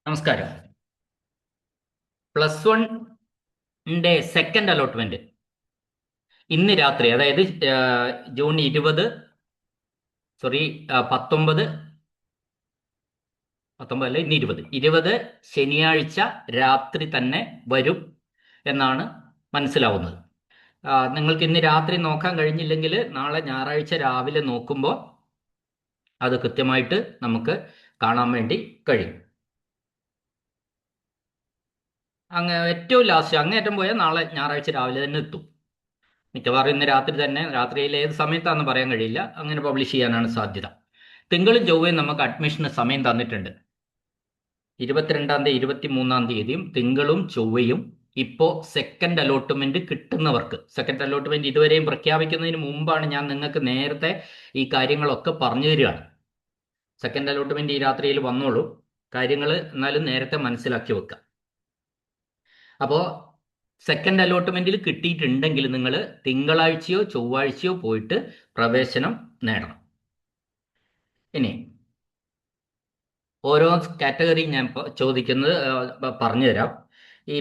നമസ്കാരം. +1 second allotment ഇന്ന് രാത്രി, അതായത് ജൂൺ 20, സോറി, 19, 19 അല്ല, ഇന്ന് 20 ശനിയാഴ്ച രാത്രി തന്നെ വരും എന്നാണ് മനസ്സിലാവുന്നത്. നിങ്ങൾക്ക് ഇന്ന് രാത്രി നോക്കാൻ കഴിഞ്ഞില്ലെങ്കിൽ നാളെ ഞായറാഴ്ച രാവിലെ നോക്കുമ്പോൾ അത് കൃത്യമായിട്ട് നമുക്ക് കാണാൻ വേണ്ടി കഴിയും. ഏറ്റവും ലാസ്റ്റ് അങ്ങേറ്റം പോയാൽ നാളെ ഞായറാഴ്ച രാവിലെ തന്നെ എത്തും. മിക്കവാറും ഇന്ന് രാത്രി തന്നെ, രാത്രിയിൽ ഏത് സമയത്താണെന്ന് പറയാൻ കഴിയില്ല, അങ്ങനെ പബ്ലിഷ് ചെയ്യാനാണ് സാധ്യത. തിങ്കളും ചൊവ്വയും നമുക്ക് അഡ്മിഷന് സമയം തന്നിട്ടുണ്ട്. 22-ാം തീയതി 23-ാം തീയതിയും തിങ്കളും ചൊവ്വയും ഇപ്പോൾ സെക്കൻഡ് അലോട്ട്മെന്റ് കിട്ടുന്നവർക്ക്, സെക്കൻഡ് അലോട്ട്മെന്റ് ഇതുവരെയും പ്രഖ്യാപിക്കുന്നതിന് മുമ്പാണ് ഞാൻ നിങ്ങൾക്ക് നേരത്തെ ഈ കാര്യങ്ങളൊക്കെ പറഞ്ഞു തരികയാണ്. സെക്കൻഡ് അലോട്ട്മെന്റ് ഈ രാത്രിയിൽ വന്നോളൂ, കാര്യങ്ങൾ എന്നാലും നേരത്തെ മനസ്സിലാക്കി വെക്കാം. അപ്പോൾ സെക്കൻഡ് അലോട്ട്മെന്റിൽ കിട്ടിയിട്ടുണ്ടെങ്കിൽ നിങ്ങൾ തിങ്കളാഴ്ചയോ ചൊവ്വാഴ്ചയോ പോയിട്ട് പ്രവേശനം നേടണം. ഇനി ഓരോ കാറ്റഗറി ഞാൻ ചോദിക്കുന്നത് പറഞ്ഞുതരാം. ഈ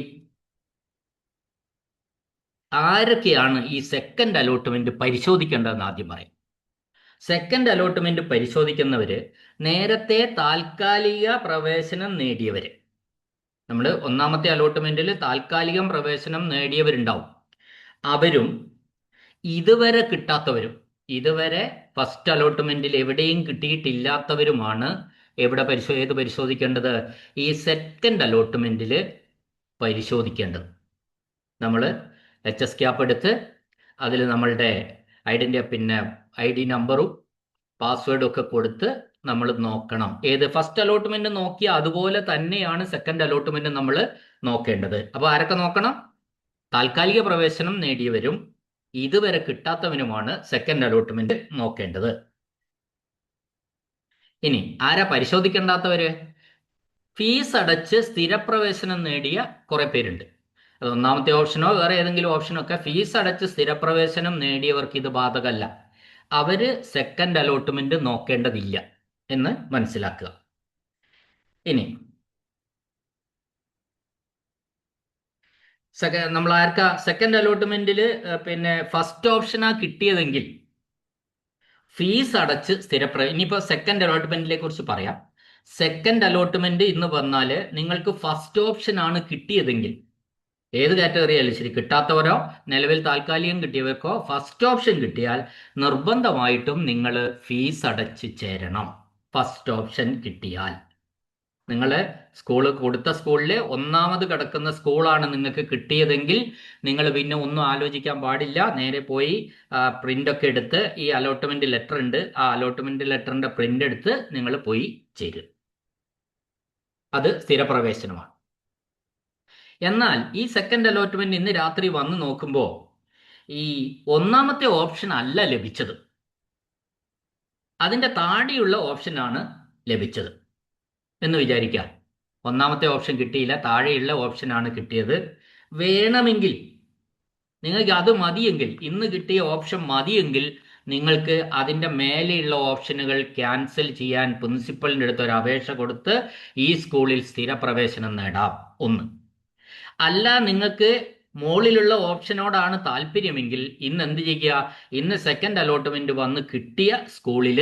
ആരൊക്കെയാണ് ഈ സെക്കൻഡ് അലോട്ട്മെന്റ് പരിശോധിക്കേണ്ടതെന്ന് ആദ്യം പറയും. സെക്കൻഡ് അലോട്ട്മെന്റ് പരിശോധിക്കുന്നവര് നേരത്തെ താൽക്കാലിക പ്രവേശനം നേടിയവര്. നമ്മൾ ഒന്നാമത്തെ അലോട്ട്മെന്റിൽ താൽക്കാലികം പ്രവേശനം നേടിയവരുണ്ടാവും. അവരും ഇതുവരെ കിട്ടാത്തവരും, ഇതുവരെ ഫസ്റ്റ് അലോട്ട്മെന്റിൽ എവിടെയും കിട്ടിയിട്ടില്ലാത്തവരുമാണ് ഏത് പരിശോധിക്കേണ്ടത്? ഈ സെക്കൻഡ് അലോട്ട്മെന്റിൽ പരിശോധിക്കേണ്ടത്. നമ്മൾ HS ക്യാപ്പ് എടുത്ത് അതിൽ നമ്മളുടെ ഐ ഡി നമ്പറും പാസ്വേഡും ഒക്കെ കൊടുത്ത് നമ്മൾ നോക്കണം. ഏത് ഫസ്റ്റ് അലോട്ട്മെന്റ് നോക്കിയ അതുപോലെ തന്നെയാണ് സെക്കൻഡ് അലോട്ട്മെന്റ് നമ്മൾ നോക്കേണ്ടത്. അപ്പോൾ ആരൊക്കെ നോക്കണം? താൽക്കാലിക പ്രവേശനം നേടിയവരും ഇതുവരെ കിട്ടാത്തവനുമാണ് സെക്കൻഡ് അലോട്ട്മെന്റ് നോക്കേണ്ടത്. ഇനി ആരാ പരിശോധിക്കേണ്ടാത്തവര്? ഫീസ് അടച്ച് സ്ഥിരപ്രവേശനം നേടിയ കുറെ പേരുണ്ട്. അത് ഒന്നാമത്തെ ഓപ്ഷനോ വേറെ ഏതെങ്കിലും ഓപ്ഷനോ ഒക്കെ ഫീസ് അടച്ച് സ്ഥിരപ്രവേശനം നേടിയവർക്ക് ഇത് ബാധകമല്ല. അവര് സെക്കൻഡ് അലോട്ട്മെന്റ് നോക്കേണ്ടതില്ല എന്ന് മനസ്സിലാക്കുക. ഇനി നമ്മൾ ആർക്കാ സെക്കൻഡ് അലോട്ട്മെന്റിൽ ഫസ്റ്റ് ഓപ്ഷനാ കിട്ടിയതെങ്കിൽ ഫീസ് അടച്ച് ഇനിയിപ്പോ സെക്കൻഡ് അലോട്ട്മെന്റിനെ കുറിച്ച് പറയാം. സെക്കൻഡ് അലോട്ട്മെന്റ് ഇന്ന് വന്നാല് നിങ്ങൾക്ക് ഫസ്റ്റ് ഓപ്ഷൻ ആണ് കിട്ടിയതെങ്കിൽ, ഏത് കാറ്റഗറി ആയാലും ശരി, കിട്ടാത്തവരോ നിലവിൽ താൽക്കാലികം കിട്ടിയവർക്കോ ഫസ്റ്റ് ഓപ്ഷൻ കിട്ടിയാൽ നിർബന്ധമായിട്ടും നിങ്ങൾ ഫീസ് അടച്ച് ചേരണം. ഫസ്റ്റ് ഓപ്ഷൻ കിട്ടിയാൽ നിങ്ങൾ കൊടുത്ത സ്കൂളിൽ ഒന്നാമത് കിടക്കുന്ന സ്കൂളാണ് നിങ്ങൾക്ക് കിട്ടിയതെങ്കിൽ നിങ്ങൾ പിന്നെ ഒന്നും ആലോചിക്കാൻ പാടില്ല. നേരെ പോയി പ്രിന്റ് ഒക്കെ എടുത്ത്, ഈ അലോട്ട്മെന്റ് ലെറ്റർ ഉണ്ട്, ആ അലോട്ട്മെന്റ് ലെറ്ററിന്റെ പ്രിന്റ് എടുത്ത് നിങ്ങൾ പോയി ചേരും. അത് സ്ഥിരപ്രവേശനമാണ്. എന്നാൽ ഈ സെക്കൻഡ് അലോട്ട്മെന്റ് ഇന്ന് രാത്രി വന്ന് നോക്കുമ്പോൾ ഈ ഒന്നാമത്തെ ഓപ്ഷൻ അല്ല ലഭിച്ചത്, അതിന്റെ താഴെയുള്ള ഓപ്ഷനാണ് ലഭിച്ചത് എന്ന് വിചാരിക്കാം. ഒന്നാമത്തെ ഓപ്ഷൻ കിട്ടിയില്ല, താഴെയുള്ള ഓപ്ഷനാണ് കിട്ടിയത്. വേണമെങ്കിൽ നിങ്ങൾക്ക് അത് മതിയെങ്കിൽ, ഇന്ന് കിട്ടിയ ഓപ്ഷൻ മതിയെങ്കിൽ നിങ്ങൾക്ക് അതിൻ്റെ മേലെയുള്ള ഓപ്ഷനുകൾ ക്യാൻസൽ ചെയ്യാൻ പ്രിൻസിപ്പലിൻ്റെ അടുത്ത് ഒരു അപേക്ഷ കൊടുത്ത് ഈ സ്കൂളിൽ സ്ഥിരപ്രവേശനം നേടാം. ഒന്ന്. അല്ല, നിങ്ങൾക്ക് മുകളിലുള്ള ഓപ്ഷനോടാണ് താല്പര്യമെങ്കിൽ ഇന്ന് എന്ത് ചെയ്യുക? ഇന്ന് സെക്കൻഡ് അലോട്ട്മെന്റ് വന്ന് കിട്ടിയ സ്കൂളിൽ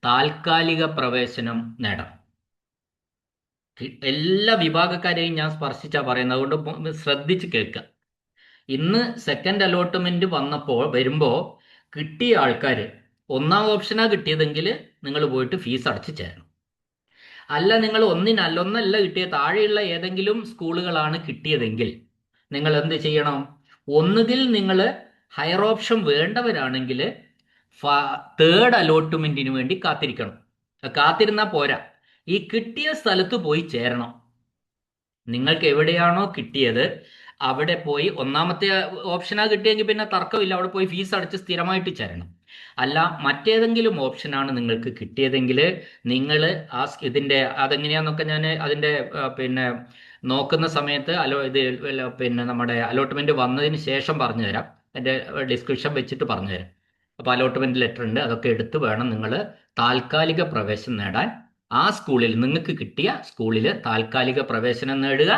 താൽക്കാലിക പ്രവേശനം നേടാം. എല്ലാ വിഭാഗക്കാരെയും ഞാൻ സ്പർശിച്ചാ പറയുന്നത്, അതുകൊണ്ട് ശ്രദ്ധിച്ച് കേൾക്കുക. ഇന്ന് സെക്കൻഡ് അലോട്ട്മെന്റ് വരുമ്പോൾ കിട്ടിയ ആൾക്കാർ ഒന്നാം ഓപ്ഷനാ കിട്ടിയതെങ്കിൽ നിങ്ങൾ പോയിട്ട് ഫീസ് അടച്ച് ചേരണം. അല്ല, നിങ്ങൾ ഒന്നല്ല കിട്ടിയ, താഴെയുള്ള ഏതെങ്കിലും സ്കൂളുകളാണ് കിട്ടിയതെങ്കിൽ നിങ്ങൾ എന്ത് ചെയ്യണം? ഒന്നുകിൽ നിങ്ങൾ ഹയർ ഓപ്ഷൻ വേണ്ടവരാണെങ്കിൽ തേർഡ് അലോട്ട്മെന്റിന് വേണ്ടി കാത്തിരിക്കണം. കാത്തിരുന്നാൽ പോരാ, ഈ കിട്ടിയ സ്ഥലത്ത് പോയി ചേരണം. നിങ്ങൾക്ക് എവിടെയാണോ കിട്ടിയത് അവിടെ പോയി, ഒന്നാമത്തെ ഓപ്ഷനാ കിട്ടിയെങ്കിൽ പിന്നെ തർക്കമില്ല, അവിടെ പോയി ഫീസ് അടച്ച് സ്ഥിരമായിട്ട് ചേരണം. അല്ല, മറ്റേതെങ്കിലും ഓപ്ഷനാണ് നിങ്ങൾക്ക് കിട്ടിയതെങ്കിൽ നിങ്ങൾ അതെങ്ങനെയാന്നൊക്കെ ഞാൻ അതിൻ്റെ നോക്കുന്ന സമയത്ത് നമ്മുടെ അലോട്ട്മെന്റ് വന്നതിന് ശേഷം പറഞ്ഞു തരാം. എൻ്റെ ഡിസ്ക്രിപ്ഷൻ വെച്ചിട്ട് പറഞ്ഞു തരാം. അപ്പോൾ അലോട്ട്മെന്റ് ലെറ്റർ ഉണ്ട്, അതൊക്കെ എടുത്ത് വേണം നിങ്ങൾ താൽക്കാലിക പ്രവേശനം നേടാൻ ആ സ്കൂളിൽ നിങ്ങൾക്ക് കിട്ടിയ സ്കൂളിൽ താൽക്കാലിക പ്രവേശനം നേടുക.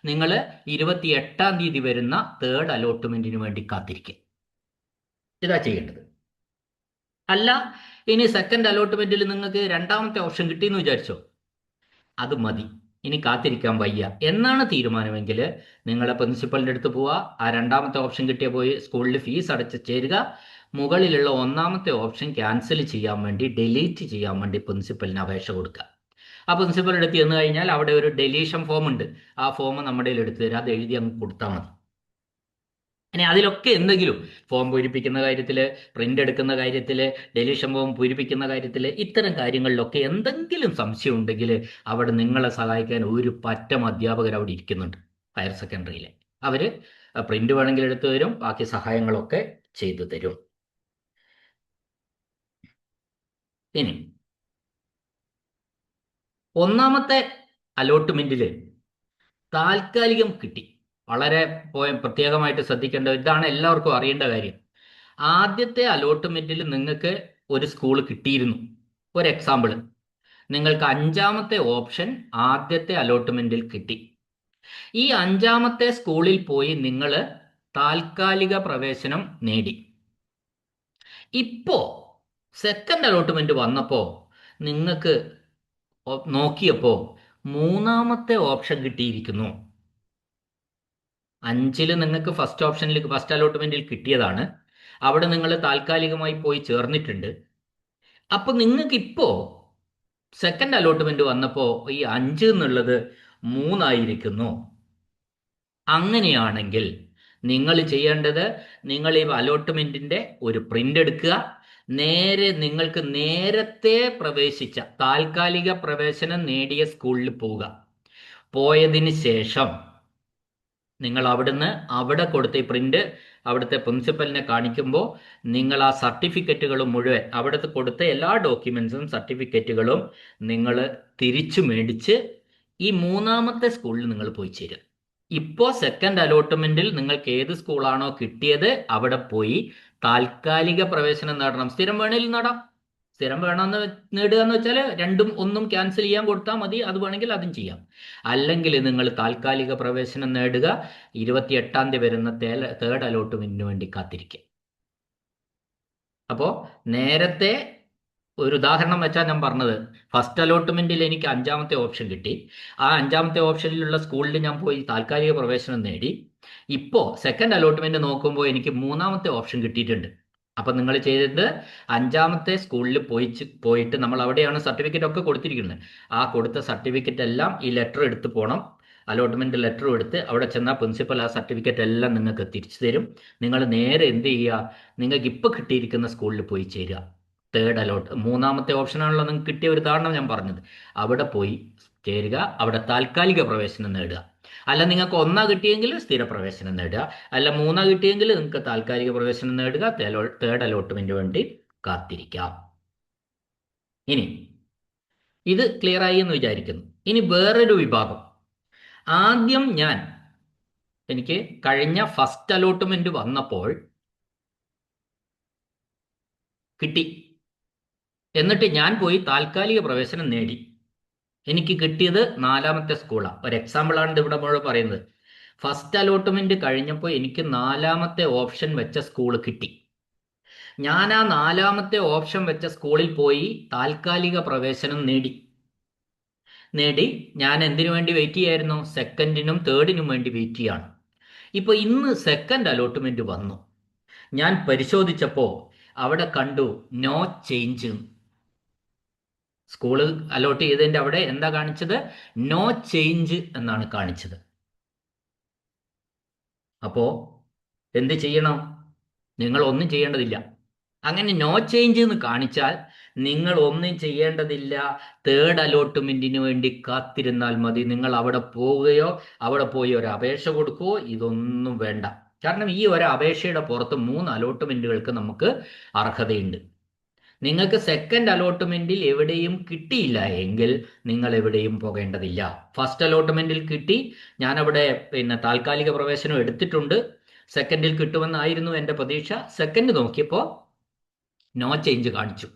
നിങ്ങൾ 28-ാം തീയതി വരുന്ന തേർഡ് അലോട്ട്മെന്റിന് വേണ്ടി കാത്തിരിക്കുക. ഇതാ ചെയ്യേണ്ടത്. അല്ല, ഇനി സെക്കൻഡ് അലോട്ട്മെന്റിൽ നിങ്ങൾക്ക് രണ്ടാമത്തെ ഓപ്ഷൻ കിട്ടിയെന്ന് വിചാരിച്ചോ, അത് മതി, ഇനി കാത്തിരിക്കാൻ വയ്യ എന്നാണ് തീരുമാനമെങ്കിൽ നിങ്ങളെ പ്രിൻസിപ്പലിൻ്റെ അടുത്ത് പോവുക. ആ രണ്ടാമത്തെ ഓപ്ഷൻ കിട്ടിയ പോയി സ്കൂളിൽ ഫീസ് അടച്ച് ചേരുക. മുകളിലുള്ള ഒന്നാമത്തെ ഓപ്ഷൻ ക്യാൻസൽ ചെയ്യാൻ വേണ്ടി, ഡിലീറ്റ് ചെയ്യാൻ വേണ്ടി പ്രിൻസിപ്പലിന് അപേക്ഷ കൊടുക്കുക. ആ പ്രിൻസിപ്പലിൻ്റെ അടുത്ത് ചെന്ന് കഴിഞ്ഞാൽ അവിടെ ഒരു ഡെലീഷൻ ഫോം ഉണ്ട്. ആ ഫോം നമ്മുടെ കയ്യിൽ എടുത്തു തരാം. അത് എഴുതി അങ്ങ് കൊടുത്താൽ മതി. ഇനി അതിലൊക്കെ എന്തെങ്കിലും ഫോം പൂരിപ്പിക്കുന്ന കാര്യത്തിൽ, പ്രിന്റ് എടുക്കുന്ന കാര്യത്തിൽ, ഡെലീഷൻ ഫോം പൂരിപ്പിക്കുന്ന കാര്യത്തിൽ, ഇത്തരം കാര്യങ്ങളിലൊക്കെ എന്തെങ്കിലും സംശയം ഉണ്ടെങ്കിൽ അവിടെ നിങ്ങളെ സഹായിക്കാൻ ഒരു പറ്റം അധ്യാപകർ അവിടെ ഇരിക്കുന്നുണ്ട് ഹയർ സെക്കൻഡറിയിൽ. അവർ പ്രിന്റ് വേണമെങ്കിൽ എടുത്തു തരും, ബാക്കി സഹായങ്ങളൊക്കെ ചെയ്തു തരും. ഇനി ഒന്നാമത്തെ അലോട്ട്മെന്റിൽ താൽക്കാലികം കിട്ടി. വളരെ പ്രത്യേകമായിട്ട് ശ്രദ്ധിക്കേണ്ട, ഇതാണ് എല്ലാവർക്കും അറിയേണ്ട കാര്യം. ആദ്യത്തെ അലോട്ട്മെന്റിൽ നിങ്ങൾക്ക് ഒരു സ്കൂൾ കിട്ടിയിരുന്നു. ഒരു എക്സാമ്പിൾ, നിങ്ങൾക്ക് 5-ാമത്തെ ഓപ്ഷൻ ആദ്യത്തെ അലോട്ട്മെന്റിൽ കിട്ടി. ഈ 5-ാമത്തെ സ്കൂളിൽ പോയി നിങ്ങൾ താൽക്കാലിക പ്രവേശനം നേടി. ഇപ്പോ സെക്കൻഡ് അലോട്ട്മെന്റ് വന്നപ്പോൾ നിങ്ങൾക്ക് നോക്കിയപ്പോൾ 3-ാമത്തെ ഓപ്ഷൻ കിട്ടിയിരിക്കുന്നു. 5-ൽ നിങ്ങൾക്ക് ഫസ്റ്റ് അലോട്ട്മെന്റിൽ കിട്ടിയതാണ്. അവിടെ നിങ്ങൾ താൽക്കാലികമായി പോയി ചേർന്നിട്ടുണ്ട്. അപ്പൊ നിങ്ങൾക്ക് ഇപ്പോ സെക്കൻഡ് അലോട്ട്മെന്റ് വന്നപ്പോ ഈ 5 എന്നുള്ളത് 3 ആയിരിക്കുന്നു. അങ്ങനെയാണെങ്കിൽ നിങ്ങൾ ചെയ്യേണ്ടത്, നിങ്ങൾ ഈ അലോട്ട്മെന്റിന്റെ ഒരു പ്രിന്റ് എടുക്കുക. നിങ്ങൾക്ക് നേരത്തെ പ്രവേശിച്ച താൽക്കാലിക പ്രവേശനം നേടിയ സ്കൂളിൽ പോവുക. പോയതിന് ശേഷം നിങ്ങൾ അവിടെ കൊടുത്ത ഈ പ്രിന്റ് അവിടുത്തെ പ്രിൻസിപ്പലിനെ കാണിക്കുമ്പോൾ നിങ്ങൾ ആ സർട്ടിഫിക്കറ്റുകൾ മുഴുവൻ, അവിടുത്തെ കൊടുത്ത എല്ലാ ഡോക്യുമെന്റ്സും സർട്ടിഫിക്കറ്റുകളും നിങ്ങൾ തിരിച്ചു മേടിച്ച് ഈ 3-ാമത്തെ സ്കൂളിൽ നിങ്ങൾ പോയി ചേരുക. ഇപ്പോൾ സെക്കൻഡ് അലോട്ട്മെന്റിൽ നിങ്ങൾക്ക് ഏത് സ്കൂളാണോ കിട്ടിയത് അവിടെ പോയി താൽക്കാലിക പ്രവേശനം നേടണം. സ്ഥിരം വേണമെങ്കിൽ നേടാം. സ്ഥിരം വേണമെന്ന് നേടുക എന്ന് വെച്ചാൽ രണ്ടും ഒന്നും ക്യാൻസൽ ചെയ്യാൻ കൊടുത്താൽ മതി. അത് വേണമെങ്കിൽ അതും ചെയ്യാം. അല്ലെങ്കിൽ നിങ്ങൾ താൽക്കാലിക പ്രവേശനം നേടുക. 28-ാം തീയതി വരുന്ന തേർഡ് അലോട്ട്മെന്റിന് വേണ്ടി കാത്തിരിക്കുക. അപ്പോൾ നേരത്തെ ഒരു ഉദാഹരണം വെച്ചാൽ ഞാൻ പറഞ്ഞത്, ഫസ്റ്റ് അലോട്ട്മെന്റിൽ എനിക്ക് 5-ാമത്തെ ഓപ്ഷൻ കിട്ടി. ആ 5-ാമത്തെ ഓപ്ഷനിലുള്ള സ്കൂളിൽ ഞാൻ പോയി താൽക്കാലിക പ്രവേശനം നേടി. ഇപ്പോൾ സെക്കൻഡ് അലോട്ട്മെന്റ് നോക്കുമ്പോൾ എനിക്ക് 3-ാമത്തെ ഓപ്ഷൻ കിട്ടിയിട്ടുണ്ട്. അപ്പം നിങ്ങൾ ചെയ്തത് 5-ാമത്തെ സ്കൂളിൽ പോയിട്ട് നമ്മൾ അവിടെയാണ് സർട്ടിഫിക്കറ്റ് ഒക്കെ കൊടുത്തിരിക്കുന്നത്. ആ കൊടുത്ത സർട്ടിഫിക്കറ്റ് എല്ലാം ഈ ലെറ്റർ എടുത്ത് പോകണം. അലോട്ട്മെന്റ് ലെറ്ററും എടുത്ത് അവിടെ ചെന്നാൽ പ്രിൻസിപ്പൽ ആ സർട്ടിഫിക്കറ്റ് എല്ലാം നിങ്ങൾക്ക് തിരിച്ചു തരും. നിങ്ങൾ നേരെ എന്ത് ചെയ്യുക, നിങ്ങൾക്ക് ഇപ്പോൾ കിട്ടിയിരിക്കുന്ന സ്കൂളിൽ പോയി ചേരുക. തേർഡ് 3-ാമത്തെ ഓപ്ഷനാണല്ലോ നിങ്ങൾക്ക് കിട്ടിയ ഒരു ഉദാഹരണം ഞാൻ പറഞ്ഞത്. അവിടെ പോയി ചേരുക, അവിടെ താൽക്കാലിക പ്രവേശനം നേടുക. അല്ല, നിങ്ങൾക്ക് 1 കിട്ടിയെങ്കിൽ സ്ഥിര പ്രവേശനം നേടുക. അല്ല 3 കിട്ടിയെങ്കിൽ നിങ്ങൾക്ക് താൽക്കാലിക പ്രവേശനം നേടുക. തേർഡ് അലോട്ട്മെന്റ് വേണ്ടി കാത്തിരിക്കാം. ഇനി ഇത് ക്ലിയർ ആയി എന്ന് വിചാരിക്കുന്നു. ഇനി വേറൊരു വിഭാഗം. ആദ്യം എനിക്ക് കഴിഞ്ഞ ഫസ്റ്റ് അലോട്ട്മെന്റ് വന്നപ്പോൾ കിട്ടി, എന്നിട്ട് ഞാൻ പോയി താൽക്കാലിക പ്രവേശനം നേടി. എനിക്ക് കിട്ടിയത് 4-ാമത്തെ സ്കൂളാണ്. ഒരു എക്സാമ്പിളാണ് ഇവിടെ മുഴുവൻ പറയുന്നത്. ഫസ്റ്റ് അലോട്ട്മെന്റ് കഴിഞ്ഞപ്പോൾ എനിക്ക് 4-ാമത്തെ ഓപ്ഷൻ വെച്ച സ്കൂൾ കിട്ടി. ഞാൻ ആ 4-ാമത്തെ ഓപ്ഷൻ വെച്ച സ്കൂളിൽ പോയി താൽക്കാലിക പ്രവേശനം നേടി. ഞാൻ എന്തിനു വേണ്ടി വെയിറ്റ് ചെയ്യായിരുന്നു? സെക്കൻഡിനും തേർഡിനും വേണ്ടി വെയിറ്റ് ചെയ്യാണ്. ഇപ്പൊ ഇന്ന് സെക്കൻഡ് അലോട്ട്മെന്റ് വന്നു. ഞാൻ പരിശോധിച്ചപ്പോൾ അവിടെ കണ്ടു നോ ചേഞ്ച്. സ്കൂള് അലോട്ട് ചെയ്തതിന്റെ അവിടെ എന്താ കാണിച്ചത്? നോ ചേഞ്ച് എന്നാണ് കാണിച്ചത്. അപ്പോ എന്ത് ചെയ്യണം? നിങ്ങൾ ഒന്നും ചെയ്യേണ്ടതില്ല. അങ്ങനെ നോ ചേഞ്ച് എന്ന് കാണിച്ചാൽ നിങ്ങൾ ഒന്നും ചെയ്യേണ്ടതില്ല. തേർഡ് അലോട്ട്മെന്റിന് വേണ്ടി കാത്തിരുന്നാൽ മതി. നിങ്ങൾ അവിടെ പോവുകയോ അവിടെ പോയി ഒരു അപേക്ഷ കൊടുക്കുകയോ ഇതൊന്നും വേണ്ട. കാരണം ഈ ഒരു അപേക്ഷയുടെ പുറത്ത് 3 അലോട്ട്മെന്റുകൾക്ക് നമുക്ക് അർഹതയുണ്ട്. നിങ്ങൾക്ക് സെക്കൻഡ് അലോട്ട്മെന്റിൽ എവിടെയും കിട്ടിയില്ല എങ്കിൽ നിങ്ങൾ എവിടെയും പോകേണ്ടതില്ല. ഫസ്റ്റ് അലോട്ട്മെന്റിൽ കിട്ടി, ഞാനവിടെ താൽക്കാലിക പ്രവേശനം എടുത്തിട്ടുണ്ട്. സെക്കൻഡിൽ കിട്ടുമെന്നായിരുന്നു എൻ്റെ പ്രതീക്ഷ. സെക്കൻഡ് നോക്കിയപ്പോൾ നോ ചേഞ്ച് കാണിച്ചു.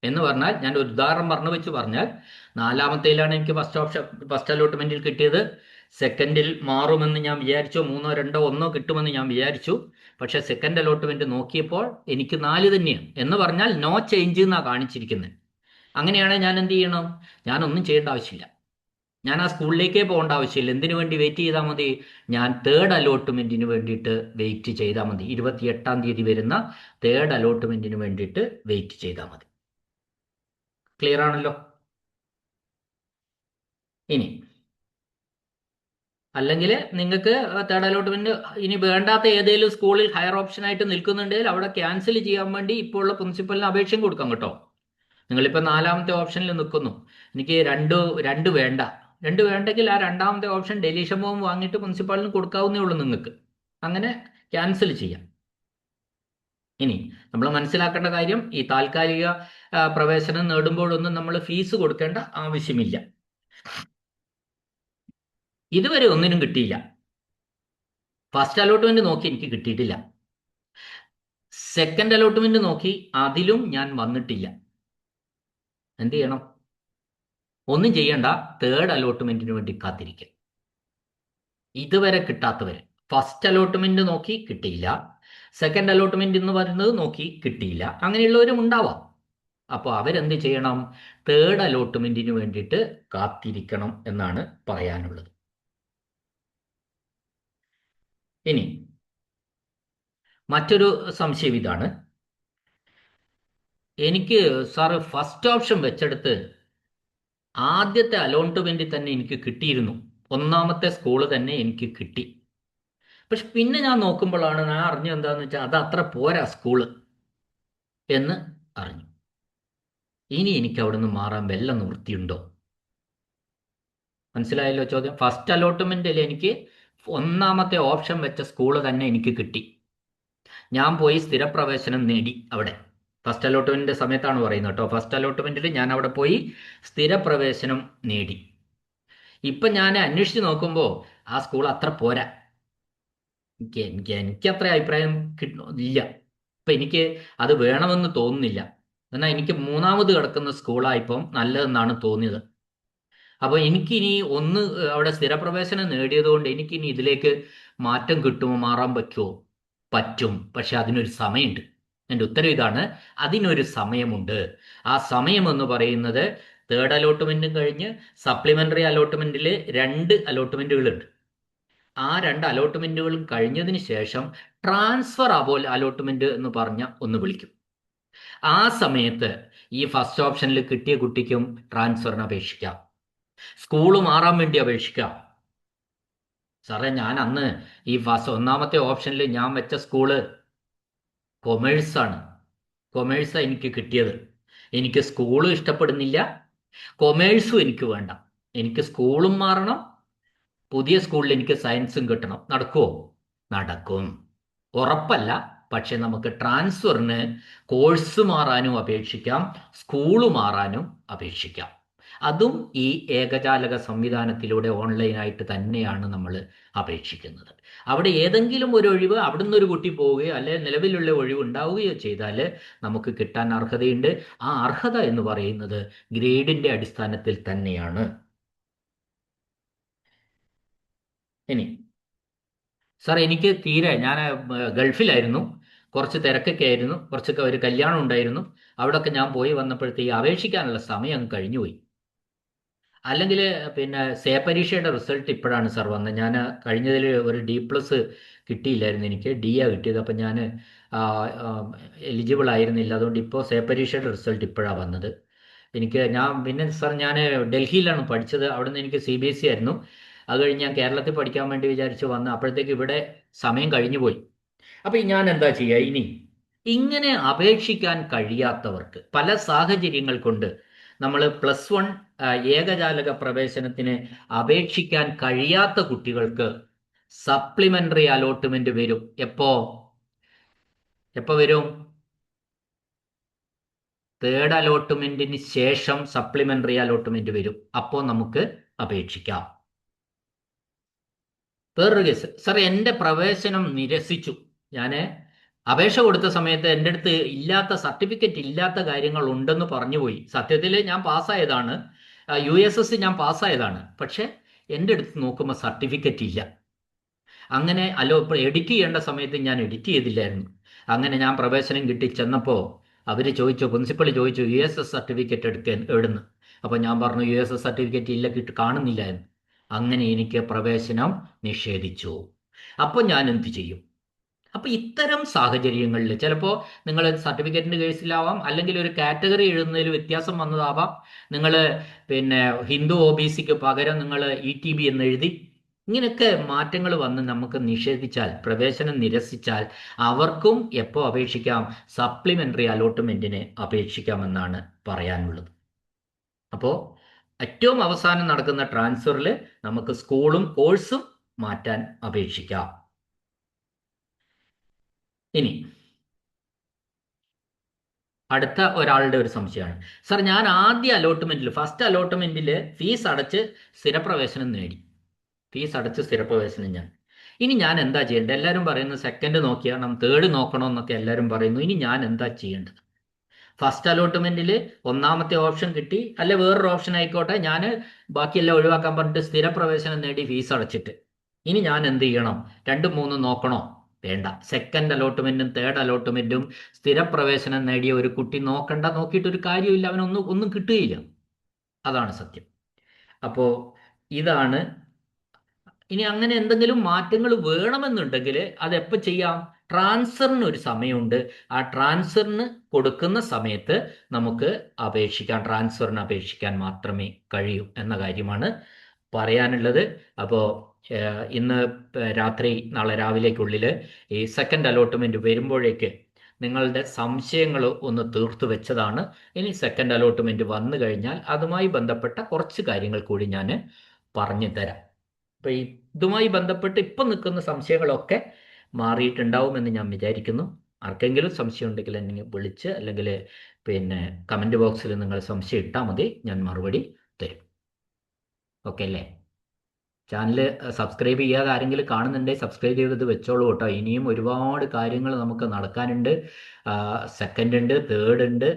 എന്ന് പറഞ്ഞാൽ, ഞാൻ ഒരു ഉദാഹരണം പറഞ്ഞു വെച്ച് പറഞ്ഞാൽ, 4-ാമത്തേലാണ് എനിക്ക് ഫസ്റ്റ് അലോട്ട്മെന്റിൽ കിട്ടിയത്. സെക്കൻഡിൽ മാറുമെന്ന് ഞാൻ വിചാരിച്ചു, 3, 2, 1 കിട്ടുമെന്ന് ഞാൻ വിചാരിച്ചു. പക്ഷെ സെക്കൻഡ് അലോട്ട്മെന്റ് നോക്കിയപ്പോൾ എനിക്ക് 4 തന്നെയാണ്. എന്ന് പറഞ്ഞാൽ നോ ചേഞ്ച് എന്നാണ് കാണിച്ചിരിക്കുന്നത്. അങ്ങനെയാണെങ്കിൽ ഞാൻ എന്ത് ചെയ്യണം? ഞാനൊന്നും ചെയ്യേണ്ട ആവശ്യമില്ല. ഞാൻ ആ സ്കൂളിലേക്കേ പോകേണ്ട ആവശ്യമില്ല. എന്തിനു വേണ്ടി വെയിറ്റ് ചെയ്താൽ മതി? ഞാൻ തേർഡ് അലോട്ട്മെന്റിന് വേണ്ടിയിട്ട് വെയിറ്റ് ചെയ്താൽ മതി. 28-ാം തീയതി വരുന്ന തേർഡ് അലോട്ട്മെന്റിന് വേണ്ടിയിട്ട് വെയിറ്റ് ചെയ്താൽ മതി. ക്ലിയർ ആണല്ലോ? ഇനി അല്ലെങ്കിൽ നിങ്ങൾക്ക് തേർഡ് അലോട്ട്മെന്റ് ഇനി വേണ്ടാത്ത ഏതെങ്കിലും സ്കൂളിൽ ഹയർ ഓപ്ഷൻ ആയിട്ട് നിൽക്കുന്നുണ്ടെങ്കിൽ അവിടെ ക്യാൻസൽ ചെയ്യാൻ വേണ്ടി ഇപ്പോൾ ഉള്ള പ്രിൻസിപ്പലിന് അപേക്ഷയും കൊടുക്കാം കേട്ടോ. നിങ്ങളിപ്പോൾ 4-ാമത്തെ ഓപ്ഷനിൽ നിൽക്കുന്നു, എനിക്ക് രണ്ട് വേണ്ട. രണ്ട് വേണ്ടെങ്കിൽ ആ 2-ാമത്തെ ഓപ്ഷൻ ഡെലീഷൻ ഫോം വാങ്ങിയിട്ട് പ്രിൻസിപ്പാളിന് കൊടുക്കാവുന്നേ ഉള്ളൂ നിങ്ങൾക്ക്. അങ്ങനെ ക്യാൻസൽ ചെയ്യാം. ഇനി നമ്മൾ മനസ്സിലാക്കേണ്ട കാര്യം, ഈ താൽക്കാലിക പ്രവേശനം നേടുമ്പോഴൊന്നും നമ്മൾ ഫീസ് കൊടുക്കേണ്ട ആവശ്യമില്ല. ഇതുവരെ ഒന്നിനും കിട്ടിയില്ല. ഫസ്റ്റ് അലോട്ട്മെന്റ് നോക്കി എനിക്ക് കിട്ടിയിട്ടില്ല. സെക്കൻഡ് അലോട്ട്മെന്റ് നോക്കി, അതിലും ഞാൻ വന്നിട്ടില്ല. എന്ത് ചെയ്യണം? ഒന്നും ചെയ്യണ്ട, തേർഡ് അലോട്ട്മെന്റിന് വേണ്ടി കാത്തിരിക്കുക. ഇതുവരെ കിട്ടാത്തവര് ഫസ്റ്റ് അലോട്ട്മെന്റ് നോക്കി കിട്ടിയില്ല, സെക്കൻഡ് അലോട്ട്മെന്റ് എന്ന് പറയുന്നത് നോക്കി കിട്ടിയില്ല, അങ്ങനെയുള്ളവരും ഉണ്ടാവാം. അപ്പോൾ അവരെന്ത് ചെയ്യണം? തേർഡ് അലോട്ട്മെന്റിന് വേണ്ടിയിട്ട് കാത്തിരിക്കണം എന്നാണ് പറയാനുള്ളത്. ഇനി മറ്റൊരു സംശയം ഇതാണ്, എനിക്ക് സാറ് ഫസ്റ്റ് ഓപ്ഷൻ വെച്ചെടുത്ത് ആദ്യത്തെ അലോട്ട്മെന്റിൽ തന്നെ എനിക്ക് കിട്ടിയിരുന്നു, 1-ാമത്തെ സ്കൂള് തന്നെ എനിക്ക് കിട്ടി. പക്ഷെ പിന്നെ ഞാൻ നോക്കുമ്പോഴാണ് ഞാൻ അറിഞ്ഞു എന്താന്ന് വെച്ചാൽ അത് അത്ര പോരാ സ്കൂള് എന്ന് അറിഞ്ഞു. ഇനി എനിക്ക് അവിടെ നിന്ന് മാറാൻ വല്ല നിവൃത്തിയുണ്ടോ? മനസ്സിലായല്ലോ ചോദ്യം? ഫസ്റ്റ് അലോട്ട്മെന്റിൽ എനിക്ക് 1-ാമത്തെ ഓപ്ഷൻ വെച്ച സ്കൂള് തന്നെ എനിക്ക് കിട്ടി. ഞാൻ പോയി സ്ഥിരപ്രവേശനം നേടി അവിടെ. ഫസ്റ്റ് അലോട്ട്മെന്റിന്റെ സമയത്താണ് പറയുന്നത് കേട്ടോ. ഫസ്റ്റ് അലോട്ട്മെന്റിൽ ഞാൻ അവിടെ പോയി സ്ഥിരപ്രവേശനം നേടി. ഇപ്പൊ ഞാൻ അന്വേഷിച്ച് നോക്കുമ്പോൾ ആ സ്കൂൾ അത്ര പോരാ. എനിക്ക് അത്ര അഭിപ്രായം ഇല്ല. ഇപ്പൊ എനിക്ക് അത് വേണമെന്ന് തോന്നുന്നില്ല. എന്നാൽ എനിക്ക് 3-ാമത് കിടക്കുന്ന സ്കൂളായിപ്പം നല്ലതെന്നാണ് തോന്നിയത്. അപ്പോൾ എനിക്കിനി അവിടെ സ്ഥിരപ്രവേശനം നേടിയതുകൊണ്ട് എനിക്കിനി ഇതിലേക്ക് മാറ്റം കിട്ടുമോ, മാറാൻ പറ്റുമോ? പറ്റും, പക്ഷെ അതിനൊരു സമയമുണ്ട്. എൻ്റെ ഉത്തരം ഇതാണ്, അതിനൊരു സമയമുണ്ട്. ആ സമയം എന്ന് പറയുന്നത് തേർഡ് അലോട്ട്മെന്റും കഴിഞ്ഞ് സപ്ലിമെന്ററി അലോട്ട്മെന്റിൽ 2 അലോട്ട്മെന്റുകളുണ്ട്. ആ 2 അലോട്ട്മെന്റുകളും കഴിഞ്ഞതിന് ശേഷം ട്രാൻസ്ഫർ അലോട്ട്മെന്റ് എന്ന് പറഞ്ഞ ഒന്ന് വിളിക്കും. ആ സമയത്ത് ഈ ഫസ്റ്റ് ഓപ്ഷനിൽ കിട്ടിയ കുട്ടിക്കും ട്രാൻസ്ഫറിന് അപേക്ഷിക്കാം, സ്കൂള് മാറാൻ വേണ്ടി അപേക്ഷിക്കാം. സാറേ, ഞാൻ അന്ന് ഈ 1-ാമത്തെ ഓപ്ഷനിൽ ഞാൻ വെച്ച സ്കൂള് കൊമേഴ്സാണ്. കൊമേഴ്സാണ് എനിക്ക് കിട്ടിയത്. എനിക്ക് സ്കൂളും ഇഷ്ടപ്പെടുന്നില്ല, കൊമേഴ്സും എനിക്ക് വേണ്ട. എനിക്ക് സ്കൂളും മാറണം, പുതിയ സ്കൂളിൽ എനിക്ക് സയൻസും കിട്ടണം. നടക്കുമോ? നടക്കും. ഉറപ്പല്ല, പക്ഷെ നമുക്ക് ട്രാൻസ്ഫറിന് കോഴ്സ് മാറാനും അപേക്ഷിക്കാം, സ്കൂള് മാറാനും അപേക്ഷിക്കാം. അതും ഈ ഏകജാലക സംവിധാനത്തിലൂടെ ഓൺലൈനായിട്ട് തന്നെയാണ് നമ്മൾ അപേക്ഷിക്കുന്നത്. അവിടെ ഏതെങ്കിലും ഒരു ഒഴിവ്, അവിടുന്ന് ഒരു കുട്ടി പോവുകയോ അല്ലെ നിലവിലുള്ള ഒഴിവ് ഉണ്ടാവുകയോ ചെയ്താൽ നമുക്ക് കിട്ടാൻ അർഹതയുണ്ട്. ആ അർഹത എന്ന് പറയുന്നത് ഗ്രേഡിന്റെ അടിസ്ഥാനത്തിൽ തന്നെയാണ്. ഇനി സാർ, എനിക്ക് ഞാൻ ഗൾഫിലായിരുന്നു, കുറച്ച് തിരക്കൊക്കെ ആയിരുന്നു, കുറച്ചൊക്കെ ഒരു കല്യാണം ഉണ്ടായിരുന്നു. അവിടെയൊക്കെ ഞാൻ പോയി വന്നപ്പോഴത്തേക്ക് അപേക്ഷിക്കാനുള്ള സമയം കഴിഞ്ഞുപോയി. അല്ലെങ്കിൽ പിന്നെ പരീക്ഷയുടെ റിസൾട്ട് ഇപ്പോഴാണ് സാർ വന്നത്. ഞാൻ കഴിഞ്ഞതിൽ ഒരു D+ കിട്ടിയില്ലായിരുന്നു, എനിക്ക് D കിട്ടിയത്. അപ്പം ഞാൻ എലിജിബിൾ ആയിരുന്നില്ല. അതുകൊണ്ട് ഇപ്പോൾ പരീക്ഷയുടെ റിസൾട്ട് ഇപ്പോഴാണ് വന്നത്. പിന്നെ സാർ, ഞാൻ ഡൽഹിയിലാണ് പഠിച്ചത്. അവിടുന്ന് എനിക്ക് CBSE ആയിരുന്നു. അത് കഴിഞ്ഞ് ഞാൻ കേരളത്തിൽ പഠിക്കാൻ വേണ്ടി വിചാരിച്ച് വന്ന് അപ്പോഴത്തേക്ക് ഇവിടെ സമയം കഴിഞ്ഞു പോയി. അപ്പം ഞാൻ എന്താ ചെയ്യുക ഇനി? ഇങ്ങനെ അപേക്ഷിക്കാൻ കഴിയാത്തവർക്ക്, പല സാഹചര്യങ്ങൾ കൊണ്ട് നമ്മൾ +1 ഏകജാലക പ്രവേശനത്തിന് അപേക്ഷിക്കാൻ കഴിയാത്ത കുട്ടികൾക്ക് സപ്ലിമെന്ററി അലോട്ട്മെന്റ് വരും. എപ്പോ വരും? തേർഡ് അലോട്ട്മെന്റിന് ശേഷം സപ്ലിമെന്ററി അലോട്ട്മെന്റ് വരും. അപ്പോൾ നമുക്ക് അപേക്ഷിക്കാം. വേറൊരു കേസ്, സാർ, എൻ്റെ പ്രവേശനം നിരസിച്ചു. ഞാൻ അപേക്ഷ കൊടുത്ത സമയത്ത് എൻ്റെ അടുത്ത് സർട്ടിഫിക്കറ്റ് ഇല്ലാത്ത കാര്യങ്ങൾ ഉണ്ടെന്ന് പറഞ്ഞു പോയി. സത്യത്തിൽ ഞാൻ പാസ്സായതാണ്. USS ഞാൻ പാസ്സായതാണ്, പക്ഷെ എൻ്റെ അടുത്ത് നോക്കുമ്പോൾ സർട്ടിഫിക്കറ്റ് ഇല്ല. അങ്ങനെ ഇപ്പോൾ എഡിറ്റ് ചെയ്യേണ്ട സമയത്ത് ഞാൻ എഡിറ്റ് ചെയ്തില്ലായിരുന്നു. അങ്ങനെ ഞാൻ പ്രവേശനം കിട്ടി ചെന്നപ്പോൾ അവർ ചോദിച്ചു, പ്രിൻസിപ്പൾ ചോദിച്ചു USS സർട്ടിഫിക്കറ്റ് എടുക്കാൻ എവിടുന്ന്. അപ്പോൾ ഞാൻ പറഞ്ഞു USS സർട്ടിഫിക്കറ്റ് ഇല്ല, കാണുന്നില്ല എന്ന്. അങ്ങനെ എനിക്ക് പ്രവേശനം നിഷേധിച്ചു. അപ്പോൾ ഞാൻ എന്ത് ചെയ്യും? അപ്പോൾ ഇത്തരം സാഹചര്യങ്ങളിൽ ചിലപ്പോൾ നിങ്ങൾ സർട്ടിഫിക്കറ്റിൻ്റെ കേസിലാവാം, അല്ലെങ്കിൽ ഒരു കാറ്റഗറി എഴുതുന്നതിൽ വ്യത്യാസം വന്നതാവാം. നിങ്ങൾ പിന്നെ ഹിന്ദു OBCക്ക് പകരം നിങ്ങൾ ETB എന്ന് എഴുതി. ഇങ്ങനെയൊക്കെ മാറ്റങ്ങൾ വന്ന് നമുക്ക് നിഷേധിച്ചാൽ, പ്രവേശനം നിരസിച്ചാൽ, അവർക്കും എപ്പോൾ അപേക്ഷിക്കാം? സപ്ലിമെന്ററി അലോട്ട്മെന്റിന് അപേക്ഷിക്കാമെന്നാണ് പറയാനുള്ളത്. അപ്പോൾ ഏറ്റവും അവസാനം നടക്കുന്ന ട്രാൻസ്ഫറിൽ നമുക്ക് സ്കൂളും കോഴ്സും മാറ്റാൻ അപേക്ഷിക്കാം. ഇനി അടുത്ത ഒരാളുടെ ഒരു സംശയമാണ്, സാർ ഞാൻ ആദ്യ അലോട്ട്മെന്റിൽ, ഫസ്റ്റ് അലോട്ട്മെന്റിൽ ഫീസ് അടച്ച് സ്ഥിരപ്രവേശനം നേടി. ഫീസ് അടച്ച് സ്ഥിരപ്രവേശനം ഇനി ഞാൻ എന്താ ചെയ്യേണ്ടത്? എല്ലാവരും പറയുന്നു സെക്കൻഡ് നോക്കിയാണ്, തേർഡ് നോക്കണമെന്നൊക്കെ എല്ലാവരും പറയുന്നു. ഇനി ഞാൻ എന്താ ചെയ്യേണ്ടത്? ഫസ്റ്റ് അലോട്ട്മെന്റിൽ ഒന്നാമത്തെ ഓപ്ഷൻ കിട്ടി, അല്ലെ വേറൊരു ഓപ്ഷൻ ആയിക്കോട്ടെ, ഞാൻ ബാക്കിയെല്ലാം ഒഴിവാക്കാൻ പറഞ്ഞിട്ട് സ്ഥിരപ്രവേശനം നേടി ഫീസ് അടച്ചിട്ട് ഇനി ഞാൻ എന്ത് ചെയ്യണം? രണ്ടും മൂന്നും നോക്കണോ? വേണ്ട. സെക്കൻഡ് അലോട്ട്മെന്റും തേർഡ് അലോട്ട്മെന്റും സ്ഥിരപ്രവേശനം നേടിയ ഒരു കുട്ടി നോക്കണ്ട, നോക്കിയിട്ടൊരു കാര്യമില്ല, ഒന്നും കിട്ടുകയില്ല. അതാണ് സത്യം. അപ്പോൾ ഇതാണ്. ഇനി അങ്ങനെ എന്തെങ്കിലും മാറ്റങ്ങൾ വേണമെന്നുണ്ടെങ്കിൽ അതെപ്പോൾ ചെയ്യാം? ട്രാൻസ്ഫറിന് ഒരു സമയമുണ്ട്. ആ ട്രാൻസ്ഫറിന് കൊടുക്കുന്ന സമയത്ത് നമുക്ക് അപേക്ഷിക്കാൻ, ട്രാൻസ്ഫറിന് അപേക്ഷിക്കാൻ മാത്രമേ കഴിയൂ എന്ന കാര്യമാണ് പറയാനുള്ളത്. അപ്പോൾ ഇന്ന് രാത്രി നാളെ രാവിലേക്കുള്ളിൽ ഈ സെക്കൻഡ് അലോട്ട്മെന്റ് വരുമ്പോഴേക്ക് നിങ്ങളുടെ സംശയങ്ങൾ ഒന്ന് തീർത്തു വെച്ചതാണ്. ഇനി സെക്കൻഡ് അലോട്ട്മെന്റ് വന്നു കഴിഞ്ഞാൽ അതുമായി ബന്ധപ്പെട്ട കുറച്ച് കാര്യങ്ങൾ കൂടി ഞാൻ പറഞ്ഞു തരാം. അപ്പോൾ ഇതുമായി ബന്ധപ്പെട്ട് ഇപ്പം നിൽക്കുന്ന സംശയങ്ങളൊക്കെ മാറിയിട്ടുണ്ടാവുമെന്ന് ഞാൻ വിചാരിക്കുന്നു. ആർക്കെങ്കിലും സംശയം ഉണ്ടെങ്കിൽ എന്നെ വിളിച്ച്, അല്ലെങ്കിൽ പിന്നെ കമൻറ്റ് ബോക്സിൽ നിങ്ങൾ സംശയം ഇട്ടാൽ മതി, ഞാൻ മറുപടി തരും. ഓക്കെ അല്ലേ? ചാനൽ സബ്സ്ക്രൈബ് ചെയ്യാതെ ആരെങ്കിലും കാണുന്നുണ്ടെങ്കിൽ സബ്സ്ക്രൈബ് ചെയ്തത് വെച്ചോളൂ കേട്ടോ. ഇനിയും ഒരുപാട് കാര്യങ്ങൾ നമുക്ക് നടക്കാനുണ്ട്. സെക്കൻഡ് ഉണ്ട്, തേർഡ് ഉണ്ട്.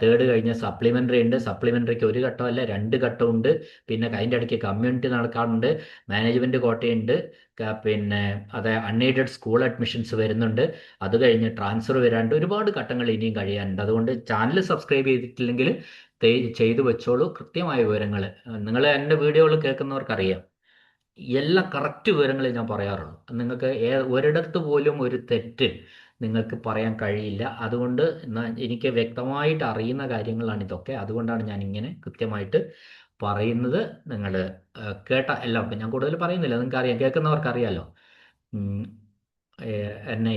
തേർഡ് കഴിഞ്ഞ് സപ്ലിമെൻ്ററി ഉണ്ട്. സപ്ലിമെൻ്ററിക്ക് ഒരു ഘട്ടമല്ല, 2 ഘട്ടമുണ്ട്. പിന്നെ അതിൻ്റെ ഇടയ്ക്ക് കമ്മ്യൂണിറ്റി നടക്കാറുണ്ട്, മാനേജ്മെൻറ്റ് കോട്ടയുണ്ട്, പിന്നെ അത് അൺഎയ്ഡഡ് സ്കൂൾ അഡ്മിഷൻസ് വരുന്നുണ്ട്. അത് കഴിഞ്ഞ് ട്രാൻസ്ഫർ വരാണ്ട് ഒരുപാട് ഘട്ടങ്ങൾ ഇനിയും കഴിയാനുണ്ട്. അതുകൊണ്ട് ചാനൽ സബ്സ്ക്രൈബ് ചെയ്തിട്ടില്ലെങ്കിൽ ചെയ്തു വെച്ചോളൂ. കൃത്യമായ വിവരങ്ങൾ നിങ്ങൾ എൻ്റെ വീഡിയോകൾ കേൾക്കുന്നവർക്കറിയാം, എല്ലാ കറക്റ്റ് വിവരങ്ങൾ ഞാൻ പറയാറുള്ളൂ. നിങ്ങൾക്ക് ഒരിടത്ത് പോലും ഒരു തെറ്റ് നിങ്ങൾക്ക് പറയാൻ കഴിയില്ല. അതുകൊണ്ട് എനിക്ക് വ്യക്തമായിട്ട് അറിയുന്ന കാര്യങ്ങളാണ് ഇതൊക്കെ. അതുകൊണ്ടാണ് ഞാൻ ഇങ്ങനെ കൃത്യമായിട്ട് പറയുന്നത്. നിങ്ങൾ കേട്ട എല്ലാവർക്കും ഞാൻ കൂടുതൽ പറയുന്നില്ല, നിങ്ങൾക്ക് അറിയാം, കേൾക്കുന്നവർക്കറിയാലോ. എന്നെ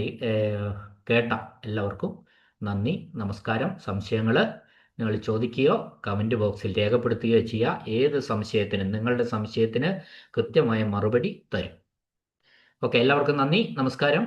കേട്ട എല്ലാവർക്കും നന്ദി, നമസ്കാരം. സംശയങ്ങൾ നിങ്ങൾ ചോദിക്കുകയോ കമൻറ്റ് ബോക്സിൽ രേഖപ്പെടുത്തുകയോ ചെയ്യുക. ഏത് സംശയത്തിനും, നിങ്ങളുടെ സംശയത്തിന് കൃത്യമായ മറുപടി തരും. ഓക്കെ, എല്ലാവർക്കും നന്ദി, നമസ്കാരം.